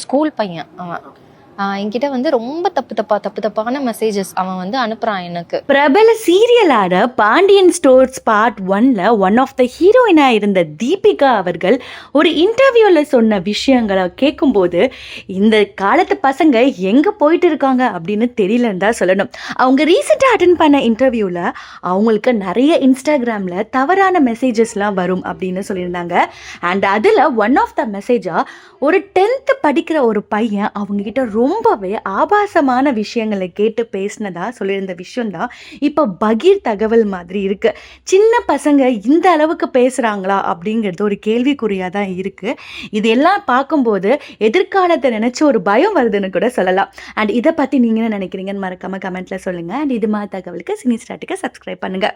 School பையன் அவன். என்கிட்ட வந்து ரொம்ப தப்பான மெசேஜஸ் அவன் வந்து அனுப்புறான் எனக்கு. பிரபல சீரியலான பாண்டியன் ஸ்டோர்ஸ் பார்ட் 1ல ஒன் ஆஃப் த ஹீரோயினா இருந்த தீபிகா அவர்கள் ஒரு இன்டர்வியூல சொன்ன விஷயங்களை கேட்கும்போது இந்த காலத்து பசங்க எங்க போயிட்டு இருக்காங்க அப்படின்னு தெரியலன்னு தான் சொல்லணும். அவங்க ரீசெண்டாக அட்டென்ட் பண்ண இன்டர்வியூல அவங்களுக்கு நிறைய இன்ஸ்டாகிராம்ல தவறான மெசேஜஸ்லாம் வரும் அப்படின்னு சொல்லியிருந்தாங்க. அண்ட் அதில் ஒன் ஆஃப் த மெசேஜா ஒரு 10th படிக்கிற ஒரு பையன் அவங்க கிட்ட ரொம்பவே ஆபாசமான விஷயங்களை கேட்டு பேசினதா சொல்லியிருந்த விஷயம்தான் இப்போ பகீர் தகவல் மாதிரி இருக்கு. சின்ன பசங்க இந்த அளவுக்கு பேசுறாங்களா அப்படிங்கிறது ஒரு கேள்விக்குறியா தான் இருக்கு. இதெல்லாம் பார்க்கும்போது எதிர்காலத்தை நினைச்சு ஒரு பயம் வருதுன்னு கூட சொல்லலாம். அண்ட் இதை பத்தி நீங்க என்ன நினைக்கிறீங்கன்னு மறக்காம கமெண்ட்ல சொல்லுங்க. அண்ட் இது மாதிரி தகவலுக்கு சினி ஸ்டார்ட்டுக்கு சப்ஸ்கிரைப் பண்ணுங்க.